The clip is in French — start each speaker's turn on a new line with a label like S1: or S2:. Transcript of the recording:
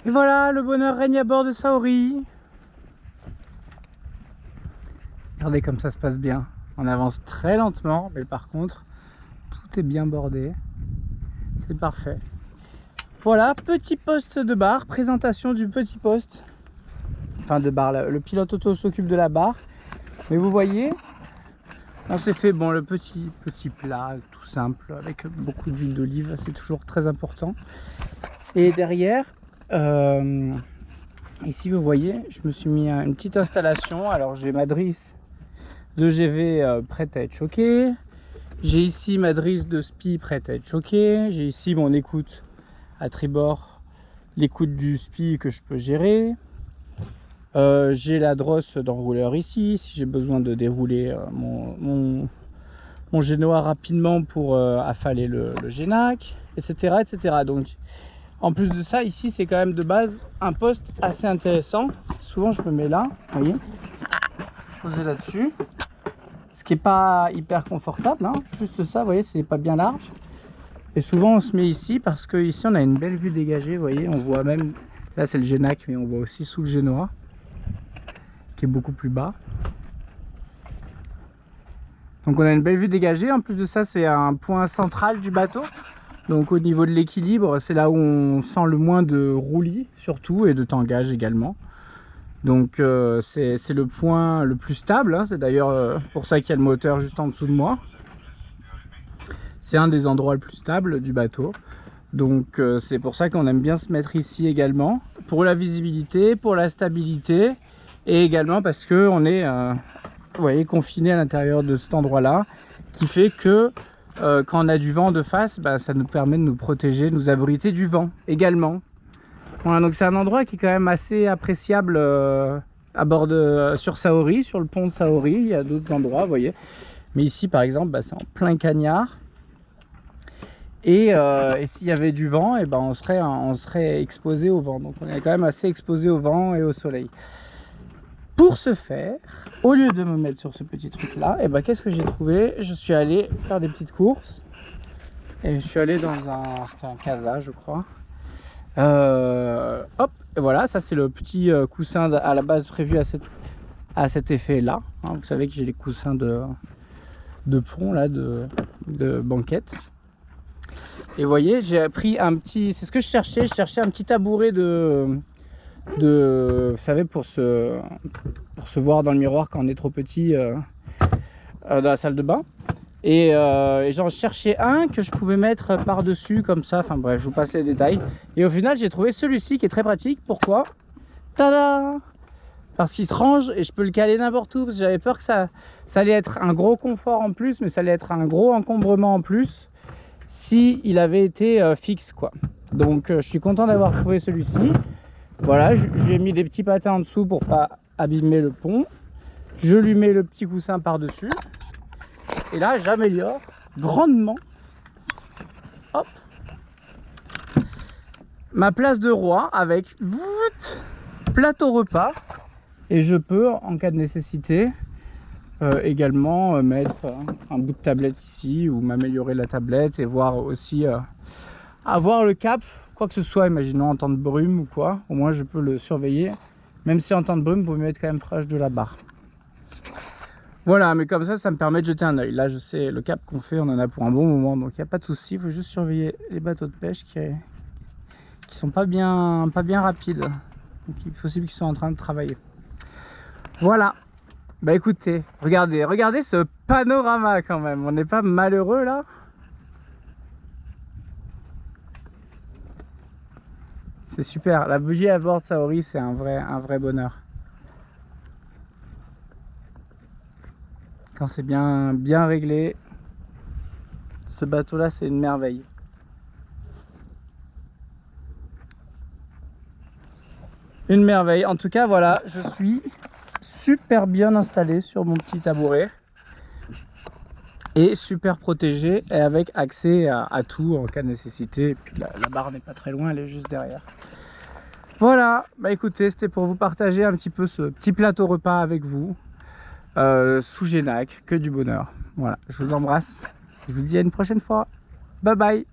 S1: Et voilà, le bonheur règne à bord de Saori. Regardez comme ça se passe bien. On avance très lentement, mais par contre, tout est bien bordé. C'est parfait. Voilà, petit poste de bar, présentation du petit poste. Enfin de bar, le pilote auto s'occupe de la barre. Mais vous voyez, on s'est fait bon le petit plat tout simple avec beaucoup d'huile d'olive, c'est toujours très important. Et derrière, ici vous voyez, je me suis mis une petite installation. Alors j'ai ma drisse de GV prête à être choquée. J'ai ici ma drisse de SPI prête à être choquée. J'ai ici mon écoute à tribord, l'écoute du SPI que je peux gérer. J'ai la drosse d'enrouleur ici, si j'ai besoin de dérouler mon génois rapidement pour affaler le génac, etc., etc. Donc, en plus de ça, ici, c'est quand même de base un poste assez intéressant. Souvent, je me mets là, vous voyez, posé là-dessus. Ce qui n'est pas hyper confortable, hein. Juste ça, vous voyez, c'est pas bien large. Et souvent, on se met ici parce que ici, on a une belle vue dégagée, vous voyez. On voit même, là, c'est le génac, mais on voit aussi sous le génois, qui est beaucoup plus bas. Donc on a une belle vue dégagée. En plus de ça, c'est un point central du bateau. Donc au niveau de l'équilibre, c'est là où on sent le moins de roulis surtout, et de tangage également. Donc c'est le point le plus stable, hein. C'est d'ailleurs pour ça qu'il y a le moteur juste en dessous de moi. C'est un des endroits le plus stable du bateau. Donc c'est pour ça qu'on aime bien se mettre ici également, pour la visibilité, pour la stabilité, et également parce que on est vous voyez, confiné à l'intérieur de cet endroit là, qui fait que quand on a du vent de face, bah, ça nous permet de nous protéger, de nous abriter du vent également. Voilà, donc c'est un endroit qui est quand même assez appréciable à bord de, sur Saori, sur le pont de Saori. Il y a d'autres endroits, vous voyez, mais ici par exemple, bah, c'est en plein cagnard. Et s'il y avait du vent, et ben on serait exposé au vent. Donc on est quand même assez exposé au vent et au soleil. Pour ce faire, au lieu de me mettre sur ce petit truc là, et ben qu'est-ce que j'ai trouvé? Je suis allé faire des petites courses. Et je suis allé dans un casa, je crois. Hop, et voilà, ça c'est le petit coussin à la base prévu à cet effet là, hein. Vous savez que j'ai les coussins de pont là, de banquette. Et vous voyez, j'ai pris un petit, c'est ce que je cherchais un petit tabouret vous savez, pour se voir dans le miroir quand on est trop petit dans la salle de bain. Et j'en cherchais un que je pouvais mettre par dessus comme ça, enfin bref, je vous passe les détails. Et au final j'ai trouvé celui-ci qui est très pratique. Pourquoi? Tada! Parce qu'il se range et je peux le caler n'importe où, parce que j'avais peur que ça allait être un gros confort en plus, mais ça allait être un gros encombrement en plus si il avait été fixe, quoi. Donc je suis content d'avoir trouvé celui-ci. Voilà, j'ai mis des petits patins en dessous pour pas abîmer le pont. Je lui mets le petit coussin par dessus. Et là, j'améliore grandement, hop, ma place de roi avec plateau repas. Et je peux, en cas de nécessité, également mettre un bout de tablette ici, ou m'améliorer la tablette et voir aussi avoir le cap, quoi que ce soit, imaginons en temps de brume ou quoi. Au moins je peux le surveiller, même si en temps de brume, vous mettez quand même proche de la barre. Voilà, mais comme ça me permet de jeter un oeil. Là, je sais le cap qu'on fait, on en a pour un bon moment, donc il n'y a pas de souci. Il faut juste surveiller les bateaux de pêche qui sont pas bien rapides. Donc il est possible qu'ils soient en train de travailler. Voilà. Bah écoutez, regardez ce panorama quand même. On n'est pas malheureux là? C'est super. La bougie à bord de Saori, c'est un vrai bonheur. Quand c'est bien réglé, ce bateau là c'est une merveille. Une merveille. En tout cas voilà, je suis super bien installé sur mon petit tabouret et super protégé et avec accès à tout en cas de nécessité. Et puis la barre n'est pas très loin, elle est juste derrière. Voilà, bah écoutez, c'était pour vous partager un petit peu ce petit plateau repas avec vous. Sous génac, que du bonheur. Voilà, je vous embrasse. Je vous dis à une prochaine fois. Bye bye.